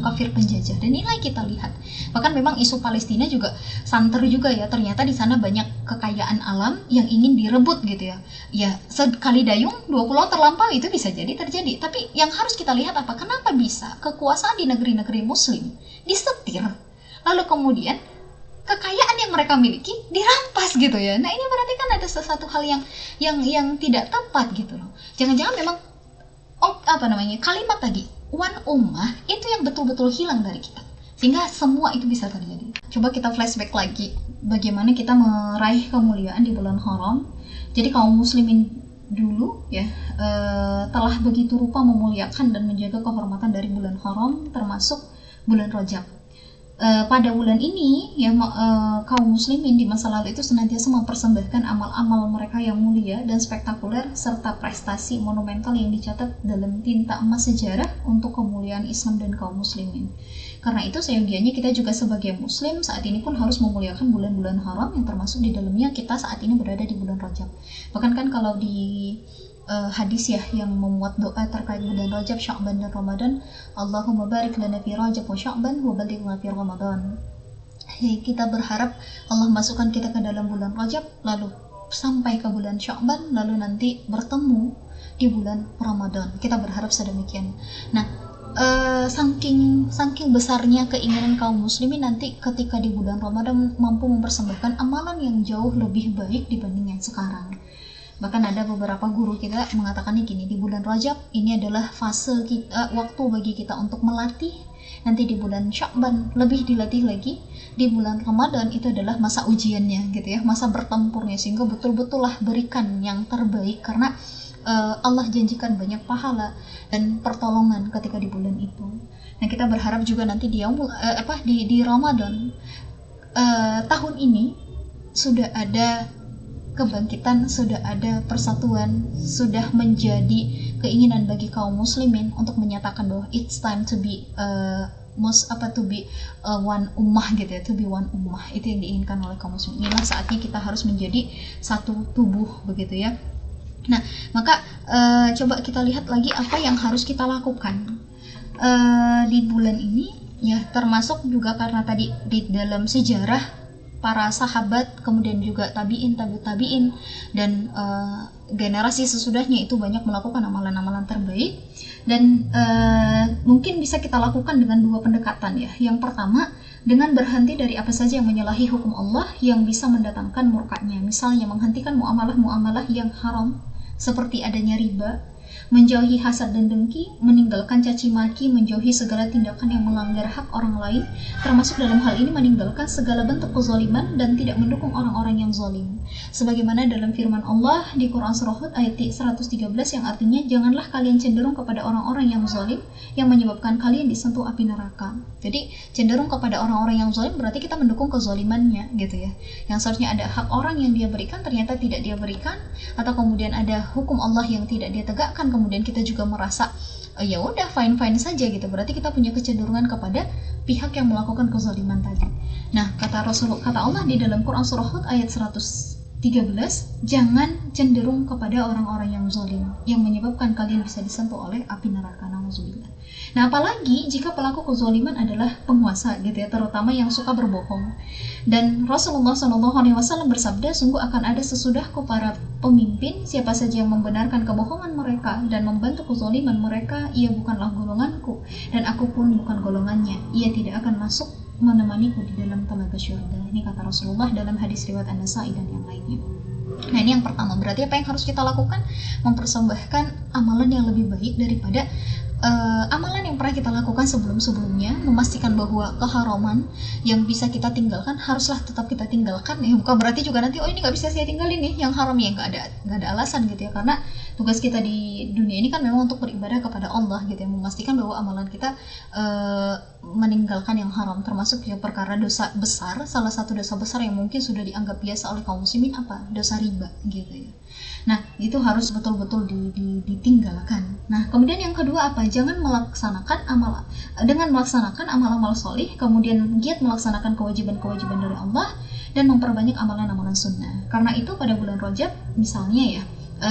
kafir penjajah. Dan inilah kita lihat, bahkan memang isu Palestina juga santer juga ya, ternyata di sana banyak kekayaan alam yang ingin direbut gitu ya. Ya sekali dayung 20 terlampau itu bisa jadi terjadi, tapi yang harus kita lihat apa, kenapa bisa kekuasaan di negeri-negeri muslim disetir, lalu kemudian kekayaan yang mereka miliki dirampas gitu ya. Nah ini berarti kan ada sesuatu hal yang tidak tepat gitu loh. Jangan-jangan memang kalimat tadi one ummah itu yang betul-betul hilang dari kita, sehingga semua itu bisa terjadi. Coba kita flashback lagi bagaimana kita meraih kemuliaan di bulan haram. Jadi kaum muslimin dulu ya telah begitu rupa memuliakan dan menjaga kehormatan dari bulan haram, termasuk bulan Rajab. Pada bulan ini ya kaum muslimin di masa lalu itu senantiasa mempersembahkan amal-amal mereka yang mulia dan spektakuler serta prestasi monumental yang dicatat dalam tinta emas sejarah untuk kemuliaan Islam dan kaum muslimin. Karena itu seyogianya kita juga sebagai muslim saat ini pun harus memuliakan bulan-bulan haram yang termasuk di dalamnya kita saat ini berada di bulan Rajab. Bahkan kan kalau di hadis ya yang memuat doa terkait bulan Rajab, Sya'ban dan Ramadan, Allahumma barik lana fi Rajab wa Sya'ban wa balighna fi Ramadan. Kita berharap Allah masukkan kita ke dalam bulan Rajab, lalu sampai ke bulan Sya'ban, lalu nanti bertemu di bulan Ramadan. Kita berharap sedemikian. Nah, saking besarnya keinginan kaum muslimin nanti ketika di bulan Ramadan mampu mempersembahkan amalan yang jauh lebih baik dibanding yang sekarang. Bahkan ada beberapa guru kita mengatakannya gini, di bulan Rajab ini adalah fase kita, waktu bagi kita untuk melatih. Nanti di bulan Sya'ban lebih dilatih lagi. Di bulan Ramadan itu adalah masa ujiannya gitu ya, masa bertempurnya, sehingga betul-betul lah berikan yang terbaik, karena Allah janjikan banyak pahala dan pertolongan ketika di bulan itu. Nah kita berharap juga nanti di Ramadan tahun ini sudah ada kebangkitan, sudah ada persatuan, sudah menjadi keinginan bagi kaum muslimin untuk menyatakan bahwa it's time to be one ummah gitu ya, to be one ummah. Itu yang diinginkan oleh kaum muslimin. Inilah saatnya kita harus menjadi satu tubuh begitu ya. Nah, maka coba kita lihat lagi apa yang harus kita lakukan di bulan ini ya, termasuk juga karena tadi di dalam sejarah para sahabat, kemudian juga tabi'in, dan generasi sesudahnya itu banyak melakukan amalan-amalan terbaik. Dan mungkin bisa kita lakukan dengan dua pendekatan ya. Yang pertama, dengan berhenti dari apa saja yang menyalahi hukum Allah yang bisa mendatangkan murkanya. Misalnya menghentikan muamalah-muamalah yang haram seperti adanya riba, menjauhi hasad dan dengki, meninggalkan caci maki, menjauhi segala tindakan yang melanggar hak orang lain, termasuk dalam hal ini meninggalkan segala bentuk kezaliman dan tidak mendukung orang-orang yang zalim. Sebagaimana dalam firman Allah di Quran Surah Hud ayat 113 yang artinya, janganlah kalian cenderung kepada orang-orang yang zalim yang menyebabkan kalian disentuh api neraka. Jadi cenderung kepada orang-orang yang zalim berarti kita mendukung kezalimannya gitu ya. Yang seharusnya ada hak orang yang dia berikan ternyata tidak dia berikan, atau kemudian ada hukum Allah yang tidak dia tegakkan, kemudian kita juga merasa ya udah fine saja gitu, berarti kita punya kecenderungan kepada pihak yang melakukan kezaliman tadi. Nah, kata Allah di dalam Quran Surah Hud ayat 113, jangan cenderung kepada orang-orang yang zalim yang menyebabkan kalian bisa disentuh oleh api neraka. Nauzubillah. Nah, apalagi jika pelaku kezaliman adalah penguasa gitu ya, terutama yang suka berbohong. Dan Rasulullah SAW bersabda, sungguh akan ada sesudahku para pemimpin, siapa saja yang membenarkan kebohongan mereka dan membantu kezaliman mereka, ia bukanlah golonganku dan aku pun bukan golongannya, ia tidak akan masuk menemaniku di dalam telaga syurga. Ini kata Rasulullah dalam hadis riwayat An-Nasa'i dan yang lainnya. Nah, ini yang pertama, berarti apa yang harus kita lakukan? Mempersembahkan amalan yang lebih baik daripada amalan yang pernah kita lakukan sebelum-sebelumnya, memastikan bahwa keharaman yang bisa kita tinggalkan haruslah tetap kita tinggalkan ya. Bukan berarti juga nanti ini nggak bisa saya tinggalin nih yang haram ya, nggak ada alasan gitu ya, karena tugas kita di dunia ini kan memang untuk beribadah kepada Allah gitu ya, memastikan bahwa amalan kita meninggalkan yang haram, termasuk ya perkara dosa besar. Salah satu dosa besar yang mungkin sudah dianggap biasa oleh kaum muslimin apa? Dosa riba gitu ya. Nah, itu harus betul-betul ditinggalkan. Nah, kemudian yang kedua apa? Jangan melaksanakan amal-amal solih, kemudian giat melaksanakan kewajiban-kewajiban dari Allah dan memperbanyak amalan-amalan sunnah. Karena itu pada bulan Rajab misalnya ya,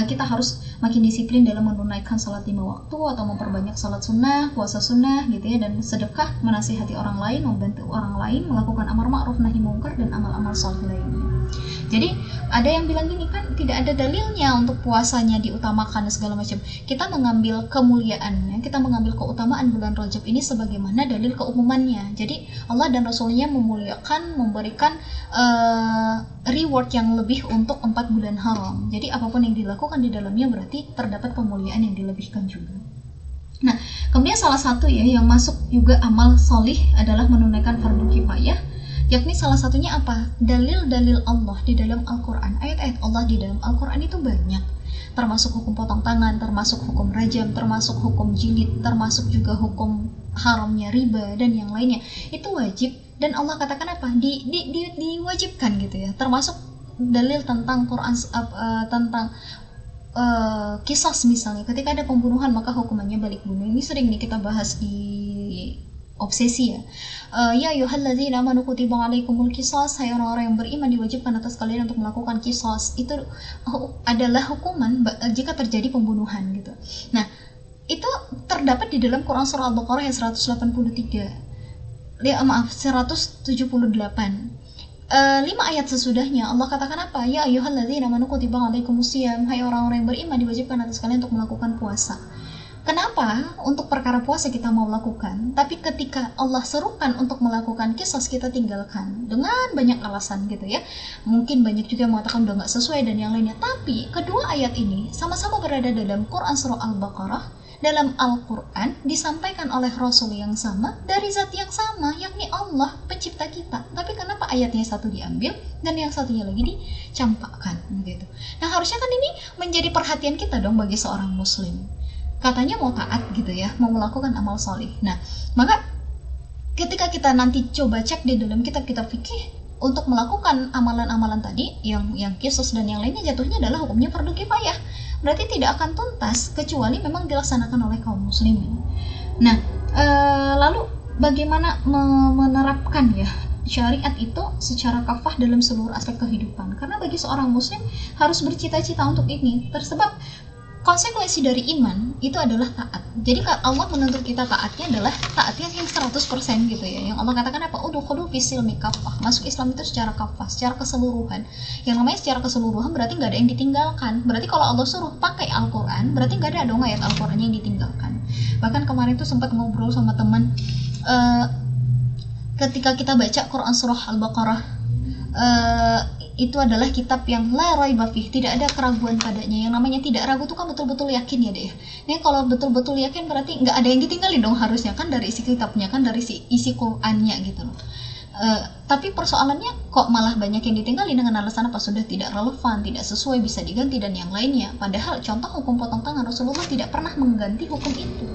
kita harus makin disiplin dalam menunaikan salat 5 waktu atau memperbanyak salat sunnah, puasa sunnah gitu ya, dan sedekah, menasihati orang lain, membantu orang lain, melakukan amar ma'ruf nahi mungkar dan amal-amal saleh lainnya. Jadi ada yang bilang gini kan, tidak ada dalilnya untuk puasanya diutamakan dan segala macam. Kita mengambil kemuliaannya, kita mengambil keutamaan bulan Rajab ini sebagaimana dalil keumumannya. Jadi Allah dan Rasulnya memuliakan, memberikan reward yang lebih untuk 4 bulan haram. Jadi apapun yang dilakukan di dalamnya berarti terdapat pemuliaan yang dilebihkan juga. Nah, kemudian salah satu ya yang masuk juga amal solih adalah menunaikan fardu kifayah, yakni salah satunya apa? Dalil-dalil Allah di dalam Al-Quran, ayat-ayat Allah di dalam Al-Quran itu banyak, termasuk hukum potong tangan, termasuk hukum rajam, termasuk hukum jilid, termasuk juga hukum haramnya riba dan yang lainnya. Itu wajib, dan Allah katakan apa? Diwajibkan gitu ya. Termasuk dalil tentang Quran, tentang kisas misalnya, ketika ada pembunuhan maka hukumannya balik bunuh. Ini sering nih kita bahas di obsesi ya. Ya ayyuhalladzina amanu kutiba alaikumul qisas, hai orang-orang yang beriman diwajibkan atas kalian untuk melakukan qisas. Itu adalah hukuman jika terjadi pembunuhan gitu. Nah, itu terdapat di dalam Quran surah Al-Baqarah yang 178. 5 ayat sesudahnya Allah katakan apa? Ya ayyuhalladzina amanu kutiba alaikumusiyam, hai orang-orang yang beriman diwajibkan atas kalian untuk melakukan puasa. Kenapa untuk perkara puasa kita mau lakukan, tapi ketika Allah serukan untuk melakukan qisas kita tinggalkan dengan banyak alasan gitu ya. Mungkin banyak juga yang mengatakan udah gak sesuai dan yang lainnya. Tapi kedua ayat ini sama-sama berada dalam Quran surah Al-Baqarah, dalam Al-Quran disampaikan oleh Rasul yang sama dari zat yang sama, yakni Allah pencipta kita. Tapi kenapa ayatnya satu diambil dan yang satunya lagi dicampakkan gitu. Nah, harusnya kan ini menjadi perhatian kita dong bagi seorang muslim. Katanya mau taat gitu ya, mau melakukan amal soleh. Nah, maka ketika kita nanti coba cek di dalam kitab-kitab fikih untuk melakukan amalan-amalan tadi yang qisas dan yang lainnya, jatuhnya adalah hukumnya fardu kifayah. Berarti tidak akan tuntas kecuali memang dilaksanakan oleh kaum muslimin. Nah, lalu bagaimana menerapkan ya syariat itu secara kafah dalam seluruh aspek kehidupan? Karena bagi seorang muslim harus bercita-cita untuk ini, tersebab konsekuensi dari iman itu adalah taat. Jadi Allah menuntut kita taatnya adalah taatnya yang 100% gitu ya. Yang Allah katakan apa? Udkhulu fis-silmi kafah. Masuk Islam itu secara kafah, secara keseluruhan. Yang namanya secara keseluruhan berarti nggak ada yang ditinggalkan. Berarti kalau Allah suruh pakai Al-Quran, berarti nggak ada dong ayat Al-Quran yang ditinggalkan. Bahkan kemarin tuh sempat ngobrol sama teman, ketika kita baca Quran surah Al-Baqarah, itu adalah kitab yang la raiba fih, tidak ada keraguan padanya. Yang namanya tidak ragu itu kan betul-betul yakin ya deh. Ini kalau betul-betul yakin berarti nggak ada yang ditinggalin dong harusnya kan, dari isi kitabnya kan, dari isi Qur'annya gitu loh. Tapi persoalannya kok malah banyak yang ditinggalin dengan alasan apa? Sudah tidak relevan, tidak sesuai, bisa diganti dan yang lainnya. Padahal contoh hukum potong tangan, Rasulullah tidak pernah mengganti hukum itu.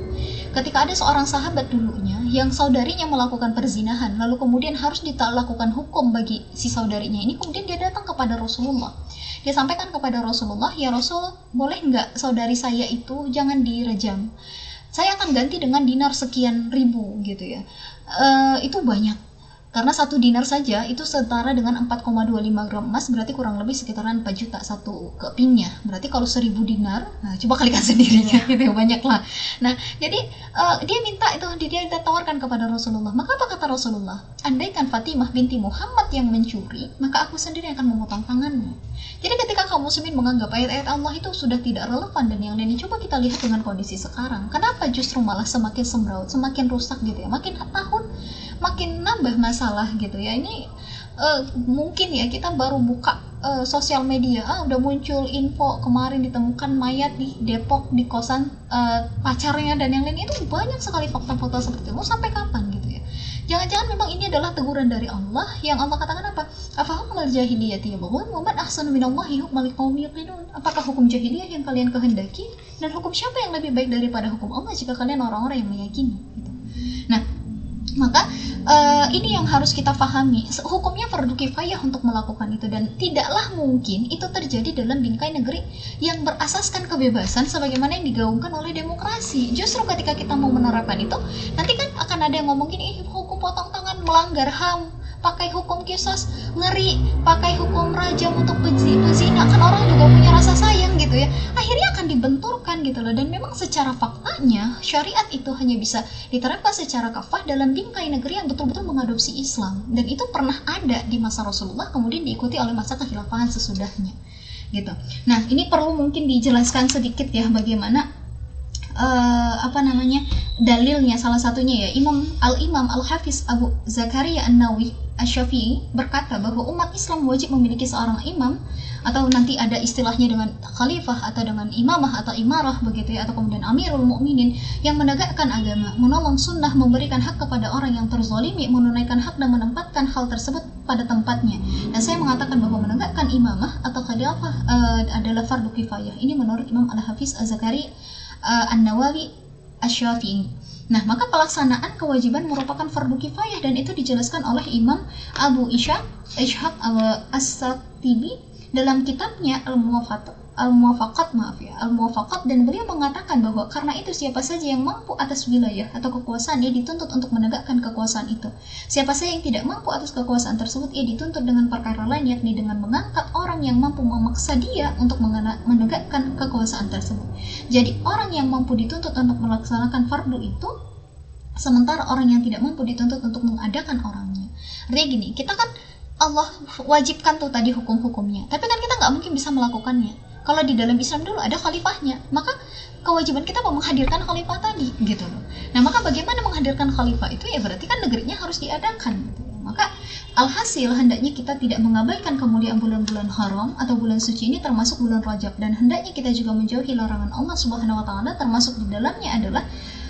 Ketika ada seorang sahabat dulunya yang saudarinya melakukan perzinahan, lalu kemudian harus dilakukan hukum bagi si saudarinya ini, kemudian dia datang kepada Rasulullah. Dia sampaikan kepada Rasulullah, ya Rasul, boleh nggak saudari saya itu jangan direjam? Saya akan ganti dengan dinar sekian ribu gitu ya. Itu banyak. Karena 1 dinar saja itu setara dengan 4,25 gram emas, berarti kurang lebih sekitaran 4 juta satu kepingnya. Berarti kalau 1000 dinar, nah coba kalikan sendirinya gitu, banyak lah. Nah, jadi dia minta itu, dia tawarkan kepada Rasulullah. Maka apa kata Rasulullah? Andaikan Fatimah binti Muhammad yang mencuri, maka aku sendiri akan memotong tangannya. Jadi ketika kaum muslimin menganggap ayat-ayat Allah itu sudah tidak relevan dan yang lainnya, coba kita lihat dengan kondisi sekarang. Kenapa justru malah semakin sembraut, semakin rusak gitu ya, makin tahun makin nambah masalah gitu ya. Ini mungkin ya kita baru buka sosial media, udah muncul info kemarin ditemukan mayat di Depok di kosan pacarnya dan yang lain. Itu banyak sekali fakta-fakta seperti itu. Mau sampai kapan gitu ya? Jangan-jangan memang ini adalah teguran dari Allah yang Allah katakan apa? Afahumul jahiliyati yabghun wa man ahsanu minallahi hukman liqaumin yuqinun. Apakah hukum jahiliyah yang kalian kehendaki, dan hukum siapa yang lebih baik daripada hukum Allah jika kalian orang-orang yang meyakini gitu. Nah, maka ini yang harus kita pahami, hukumnya fardu kifayah untuk melakukan itu, dan tidaklah mungkin itu terjadi dalam bingkai negeri yang berasaskan kebebasan sebagaimana yang digaungkan oleh demokrasi. Justru ketika kita mau menerapkan itu, nanti kan akan ada yang ngomong gini, hukum potong tangan melanggar HAM, pakai hukum qisas, ngeri, pakai hukum rajam untuk pezina, kan orang juga punya rasa sayang gitu ya, akhirnya akan dibenturkan gitu loh. Dan memang secara faktanya syariat itu hanya bisa diterapkan secara kafah dalam bingkai negeri yang betul-betul mengadopsi Islam, dan itu pernah ada di masa Rasulullah, kemudian diikuti oleh masa kekhilafahan sesudahnya gitu. Nah, ini perlu mungkin dijelaskan sedikit ya bagaimana dalilnya. Salah satunya ya Imam Al-Hafiz Abu Zakaria An-Nawawi Asy-Syafi'i berkata bahwa umat Islam wajib memiliki seorang imam, atau nanti ada istilahnya dengan khalifah atau dengan imamah atau imarah begitu ya, atau kemudian amirul mukminin, yang menegakkan agama, menolong sunnah, memberikan hak kepada orang yang terzalimi, menunaikan hak dan menempatkan hal tersebut pada tempatnya. Dan saya mengatakan bahwa menegakkan imamah atau khalifah adalah fardu kifayah. Ini menurut Imam Al-Hafiz Az-Zakaria An-Nawawi Asy-Syafi'i. Nah, maka pelaksanaan kewajiban merupakan fardu kifayah, dan itu dijelaskan oleh Imam Abu Ishaq As-Satibi dalam kitabnya Al-Muwafaqat, dan beliau mengatakan bahwa karena itu siapa saja yang mampu atas wilayah atau kekuasaan, ia dituntut untuk menegakkan kekuasaan itu. Siapa saja yang tidak mampu atas kekuasaan tersebut, ia dituntut dengan perkara lain, yakni dengan mengangkat orang yang mampu memaksa dia untuk menegakkan kekuasaan tersebut. Jadi orang yang mampu dituntut untuk melaksanakan fardu itu, sementara orang yang tidak mampu dituntut untuk mengadakan orangnya. Artinya gini, kita kan Allah wajibkan tuh tadi hukum-hukumnya, tapi kan kita nggak mungkin bisa melakukannya. Kalau di dalam Islam dulu ada khalifahnya, maka kewajiban kita menghadirkan khalifah tadi gitu loh. Nah, maka bagaimana menghadirkan khalifah itu, ya berarti kan negerinya harus diadakan gitu. Maka alhasil hendaknya kita tidak mengabaikan kemuliaan bulan-bulan haram atau bulan suci ini, termasuk bulan Rajab, dan hendaknya kita juga menjauhi larangan Allah Subhanahu wa taala, termasuk di dalamnya adalah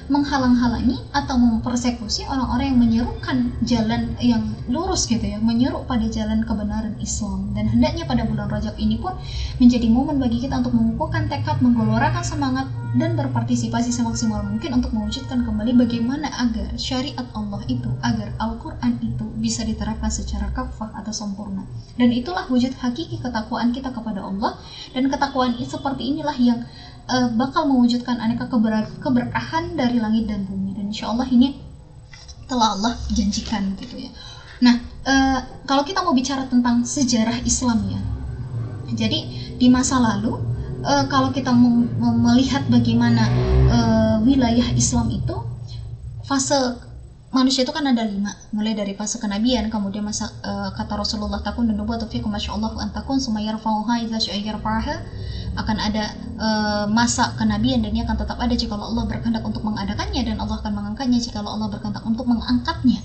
menghalang-halangi atau mempersekusi orang-orang yang menyerukan jalan yang lurus gitu ya, menyeru pada jalan kebenaran Islam. Dan hendaknya pada bulan Rajab ini pun menjadi momen bagi kita untuk mengukuhkan tekad, menggelorakan semangat, dan berpartisipasi semaksimal mungkin untuk mewujudkan kembali bagaimana agar syariat Allah itu, agar Al-Quran itu bisa diterapkan secara kafah atau sempurna. Dan itulah wujud hakiki ketakwaan kita kepada Allah, dan ketakwaan seperti inilah yang bakal mewujudkan aneka keberkahan dari langit dan bumi, dan insya Allah ini telah Allah janjikan gitu ya. Nah, kalau kita mau bicara tentang sejarah Islam ya, jadi di masa lalu kalau kita melihat bagaimana wilayah Islam itu, fase manusia itu kan ada 5, mulai dari fase kenabian, kemudian masa kata Rasulullah takun dan nubuwwatu fikum masyaallahu an takun summa yarfa'uha idza syaa yarfa'ha, akan ada masa kenabian, dan ini akan tetap ada jika Allah berkehendak untuk mengadakannya, dan Allah akan mengangkatnya jika Allah berkehendak untuk mengangkatnya.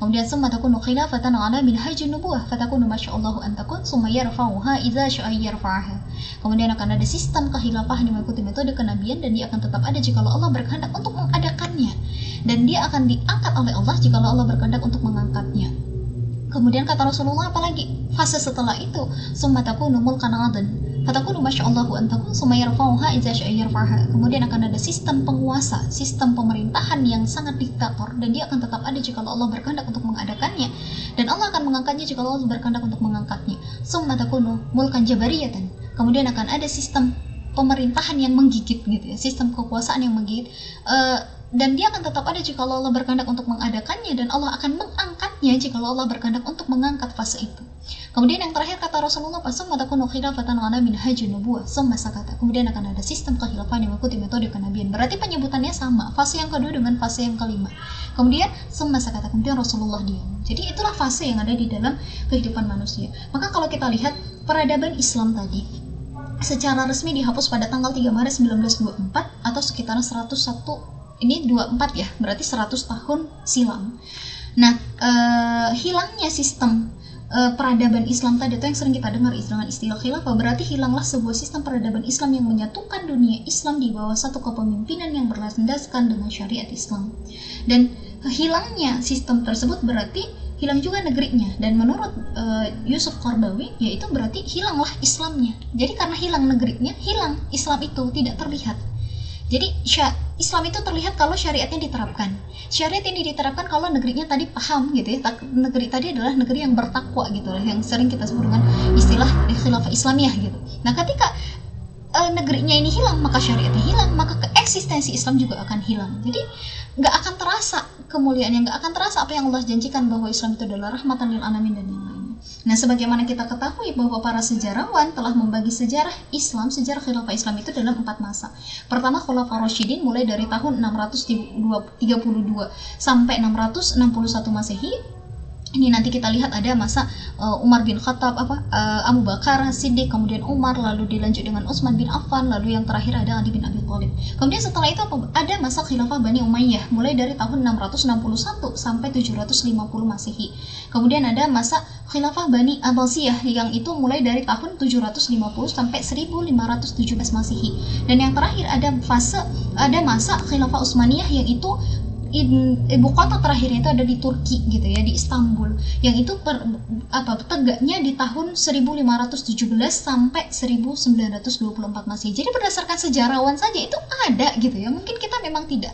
Kemudian summa takunu khilafatan ala minhajin nubuwah fatakunu masyaallahu an takun summa yarfa'uha idza syaa yarfa'ha. Kemudian akan ada sistem kehilafahan yang mengikuti metode kenabian, dan dia akan tetap ada jika Allah berkehendak untuk mengadakannya, dan dia akan diangkat oleh Allah jika Allah berkehendak untuk mengangkatnya. Kemudian kata Rasulullah apalagi fase setelah itu, summa takunu mulkan 'adan fatakunu masyaallahu an takun summa yarfa'uha idza syaa yarfa'ha. Kemudian akan ada sistem penguasa, sistem pemerintahan yang sangat diktator, dan dia akan tetap ada jika Allah berkehendak untuk mengadakannya, dan Allah akan mengangkatnya jika Allah berkehendak untuk mengangkatnya. Summa takunu mulkan jabariyatan. Kemudian akan ada sistem pemerintahan yang menggigit gitu ya, sistem kekuasaan yang menggigit, dan dia akan tetap ada jika Allah berkehendak untuk mengadakannya, dan Allah akan mengangkatnya jika Allah berkehendak untuk mengangkat fase itu. Kemudian yang terakhir kata Rasulullah, summa takunu khilafatan ala minhajin nubuwah summa sakata. Kemudian akan ada sistem kekhilafan yang mengikuti metode kenabian. Berarti penyebutannya sama, fase yang kedua dengan fase yang kelima. Kemudian summa sakata, kemudian Rasulullah diam. Jadi itulah fase yang ada di dalam kehidupan manusia. Maka kalau kita lihat peradaban Islam tadi secara resmi dihapus pada tanggal 3 Maret 1924 atau sekitar 101, ini 24 ya, berarti 100 tahun silam. Nah, hilangnya sistem peradaban Islam tadi, itu yang sering kita dengar dengan istilah khilafah, berarti hilanglah sebuah sistem peradaban Islam yang menyatukan dunia Islam di bawah satu kepemimpinan yang berlandaskan dengan syariat Islam. Dan hilangnya sistem tersebut berarti hilang juga negerinya, dan menurut Yusuf Qaradawi, yaitu berarti hilanglah Islamnya. Jadi karena hilang negerinya, hilang Islam itu tidak terlihat. Jadi Islam itu terlihat kalau syariatnya diterapkan. Syariat ini diterapkan kalau negerinya tadi paham gitu ya. Negeri tadi adalah negeri yang bertakwa gitu, yang sering kita sebut dengan istilah khilafah Islamiyah gitu. Nah, ketika negerinya ini hilang, maka syariatnya hilang, maka keeksistensi Islam juga akan hilang. Jadi nggak akan terasa kemuliaannya, nggak akan terasa apa yang Allah janjikan bahwa Islam itu adalah rahmatan lil alamin dan yang lainnya. Nah, sebagaimana kita ketahui bahwa para sejarawan telah membagi sejarah Islam, sejarah khilafah Islam itu dalam 4 masa. Pertama, Khulafaur Rasyidin mulai dari tahun 632 sampai 661 Masehi. Ini nanti kita lihat ada masa Umar bin Khattab, Abu Bakar Siddiq, kemudian Umar, lalu dilanjut dengan Utsman bin Affan, lalu yang terakhir ada Ali bin Abi Thalib. Kemudian setelah itu ada masa khilafah Bani Umayyah mulai dari tahun 661 sampai 750 Masehi. Kemudian ada masa khilafah Bani Abbasiyah yang itu mulai dari tahun 750 sampai 1517 Masehi. Dan yang terakhir ada masa khilafah Utsmaniyah yang itu ibu kota terakhirnya itu ada di Turki gitu ya, di Istanbul, yang itu tegaknya di tahun 1517 sampai 1924 Masehi. Jadi berdasarkan sejarawan saja itu ada gitu ya. Mungkin kita memang tidak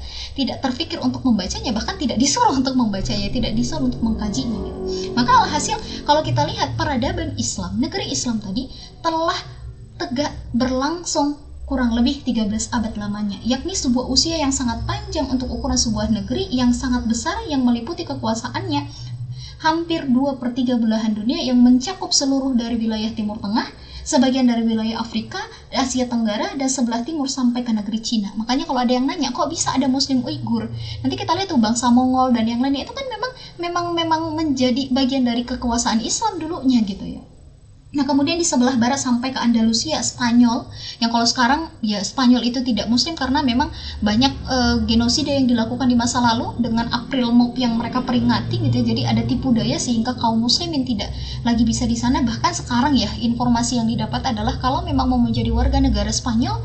terpikir untuk membacanya, bahkan tidak disuruh untuk membacanya, tidak disuruh untuk mengkajinya gitu. Maka alhasil kalau kita lihat peradaban Islam, negeri Islam tadi telah tegak berlangsung kurang lebih 13 abad lamanya, yakni sebuah usia yang sangat panjang untuk ukuran sebuah negeri yang sangat besar yang meliputi kekuasaannya hampir 2/3 belahan dunia yang mencakup seluruh dari wilayah Timur Tengah, sebagian dari wilayah Afrika, Asia Tenggara, dan sebelah timur sampai ke negeri Cina. Makanya kalau ada yang nanya, kok bisa ada Muslim Uighur? Nanti kita lihat tuh bangsa Mongol dan yang lainnya itu kan memang menjadi bagian dari kekuasaan Islam dulunya gitu ya. Nah, kemudian di sebelah barat sampai ke Andalusia, Spanyol, yang kalau sekarang ya Spanyol itu tidak muslim karena memang banyak genosida yang dilakukan di masa lalu dengan April Mop yang mereka peringati gitu ya. Jadi ada tipu daya sehingga kaum muslimin tidak lagi bisa di sana. Bahkan sekarang ya informasi yang didapat adalah kalau memang mau menjadi warga negara Spanyol,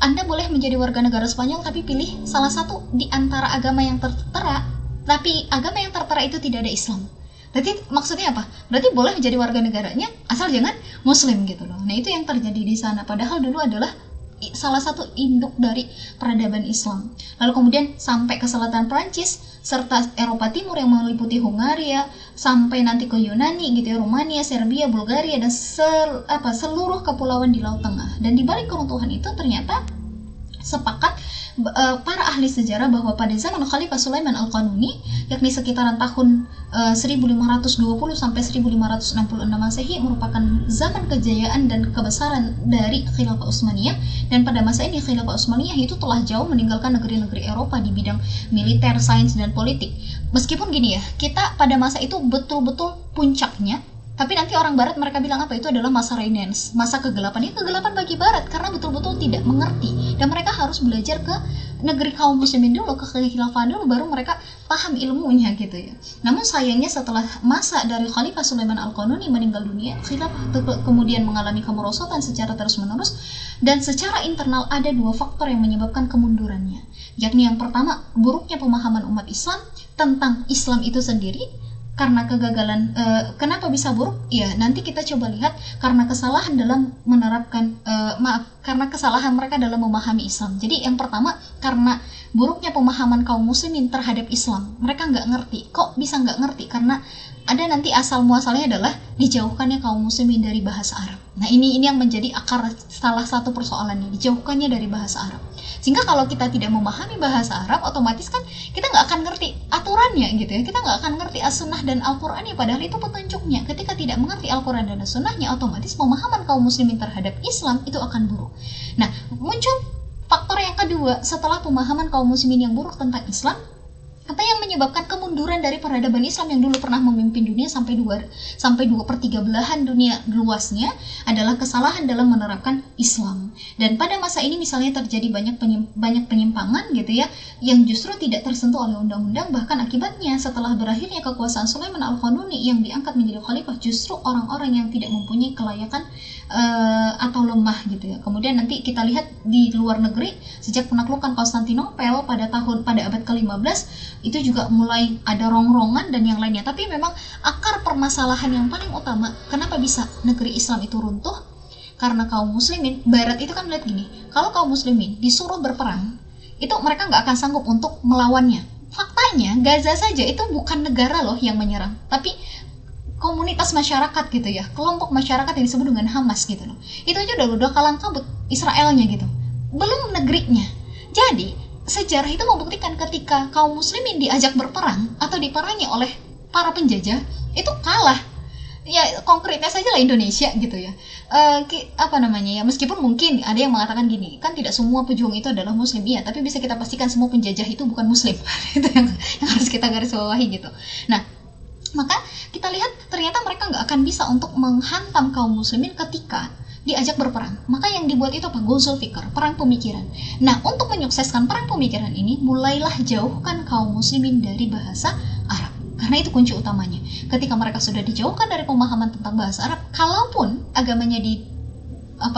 Anda boleh menjadi warga negara Spanyol tapi pilih salah satu di antara agama yang tertera, tapi agama yang tertera itu tidak ada Islam. Berarti maksudnya apa? Berarti boleh menjadi warga negaranya asal jangan muslim gitu loh. Nah, itu yang terjadi di sana. Padahal dulu adalah salah satu induk dari peradaban Islam. Lalu kemudian sampai ke selatan Prancis serta Eropa Timur yang meliputi Hungaria sampai nanti ke Yunani gitu ya, Rumania, Serbia, Bulgaria dan seluruh kepulauan di Laut Tengah. Dan di balik keruntuhan itu ternyata sepakat para ahli sejarah bahwa pada zaman Khalifah Sulaiman Al-Qanuni, yakni sekitaran tahun 1520 sampai 1566 Masehi, merupakan zaman kejayaan dan kebesaran dari Khilafah Utsmaniyah. Dan pada masa ini Khilafah Utsmaniyah itu telah jauh meninggalkan negeri-negeri Eropa di bidang militer, sains, dan politik. Meskipun gini ya, kita pada masa itu betul-betul puncaknya. Tapi nanti orang Barat mereka bilang apa itu adalah masa Renaissance, masa kegelapan. Ini kegelapan bagi Barat karena betul-betul tidak mengerti dan mereka harus belajar ke negeri kaum muslimin dulu, ke kekhilafahan dulu, baru mereka paham ilmunya gitu ya. Namun sayangnya setelah masa dari Khalifah Sulaiman Al-Qanuni meninggal dunia, khilafah kemudian mengalami kemerosotan secara terus-menerus dan secara internal ada 2 faktor yang menyebabkan kemundurannya. Yakni yang pertama, buruknya pemahaman umat Islam tentang Islam itu sendiri. Karena kegagalan, kenapa bisa buruk? Ya, nanti kita coba lihat karena kesalahan dalam menerapkan, karena kesalahan mereka dalam memahami Islam. Jadi yang pertama, karena buruknya pemahaman kaum muslimin terhadap Islam. Mereka nggak ngerti. Kok bisa nggak ngerti? Karena ada nanti asal muasalnya adalah dijauhkannya kaum muslimin dari bahasa Arab. Nah, ini yang menjadi akar salah satu persoalannya, dijauhkannya dari bahasa Arab. Sehingga kalau kita tidak memahami bahasa Arab, otomatis kan kita nggak akan ngerti aturannya gitu ya. Kita nggak akan ngerti as-sunnah dan Al-Qur'annya, padahal itu petunjuknya. Ketika tidak mengerti Al-Qur'an dan as-sunnahnya, otomatis pemahaman kaum muslimin terhadap Islam itu akan buruk. Nah, muncul faktor yang kedua setelah pemahaman kaum muslimin yang buruk tentang Islam. Apa yang menyebabkan kemunduran dari peradaban Islam yang dulu pernah memimpin dunia sampai 2/3 belahan dunia luasnya adalah kesalahan dalam menerapkan Islam. Dan pada masa ini misalnya terjadi banyak penyimpangan gitu ya, yang justru tidak tersentuh oleh undang-undang. Bahkan akibatnya setelah berakhirnya kekuasaan Sulaiman Al-Qanuni yang diangkat menjadi khalifah, justru orang-orang yang tidak mempunyai kelayakan atau lemah gitu ya. Kemudian nanti kita lihat di luar negeri sejak penaklukan Konstantinopel pada abad ke-15 itu juga mulai ada rongrongan dan yang lainnya. Tapi memang akar permasalahan yang paling utama kenapa bisa negeri Islam itu runtuh, karena kaum muslimin Barat itu kan melihat gini, kalau kaum muslimin disuruh berperang itu mereka nggak akan sanggup untuk melawannya. Faktanya Gaza saja itu bukan negara loh yang menyerang, tapi komunitas masyarakat gitu ya, kelompok masyarakat yang disebut dengan Hamas gitu loh. Itu aja udah kalang kabut Israelnya gitu, belum negerinya. Jadi sejarah itu membuktikan ketika kaum muslimin diajak berperang atau diperangi oleh para penjajah itu kalah. Ya konkretnya saja lah Indonesia gitu ya. Apa namanya ya, meskipun mungkin ada yang mengatakan gini, kan tidak semua pejuang itu adalah muslim, iya, tapi bisa kita pastikan semua penjajah itu bukan muslim. Itu yang harus kita garis bawahi gitu. Nah, maka kita lihat ternyata mereka nggak akan bisa untuk menghantam kaum muslimin ketika diajak berperang. Maka yang dibuat itu apa? Ghazwul Fikr, perang pemikiran. Nah, untuk menyukseskan perang pemikiran ini, mulailah jauhkan kaum muslimin dari bahasa Arab. Karena itu kunci utamanya. Ketika mereka sudah dijauhkan dari pemahaman tentang bahasa Arab, kalaupun agamanya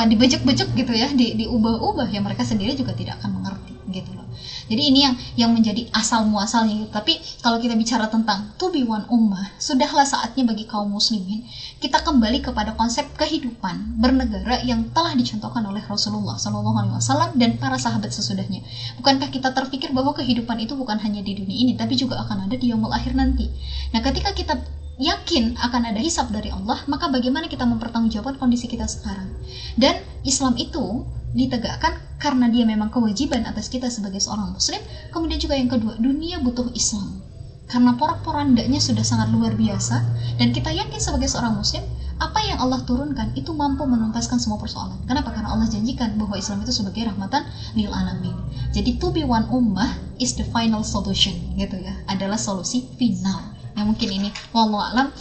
dibejek-bejek gitu ya, diubah-ubah, ya mereka sendiri juga tidak akan mengerti gitu loh. Jadi ini yang menjadi asal muasalnya gitu. Tapi kalau kita bicara tentang to be one ummah, sudahlah saatnya bagi kaum muslimin kita kembali kepada konsep kehidupan bernegara yang telah dicontohkan oleh Rasulullah SAW dan para sahabat sesudahnya. Bukankah kita terpikir bahwa kehidupan itu bukan hanya di dunia ini, tapi juga akan ada di yaumul akhir nanti. Nah, ketika kita yakin akan ada hisab dari Allah, maka bagaimana kita mempertanggungjawabkan kondisi kita sekarang? Dan Islam itu ditegakkan karena dia memang kewajiban atas kita sebagai seorang muslim. Kemudian juga yang kedua, dunia butuh Islam karena porak-porandanya sudah sangat luar biasa, dan kita yakin sebagai seorang muslim apa yang Allah turunkan itu mampu menuntaskan semua persoalan. Kenapa? Karena Allah janjikan bahwa Islam itu sebagai rahmatan lil alamin. Jadi to be one ummah is the final solution gitu ya, adalah solusi final. Yang mungkin ini wallahu alam,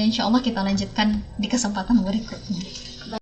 insyaallah kita lanjutkan di kesempatan berikutnya.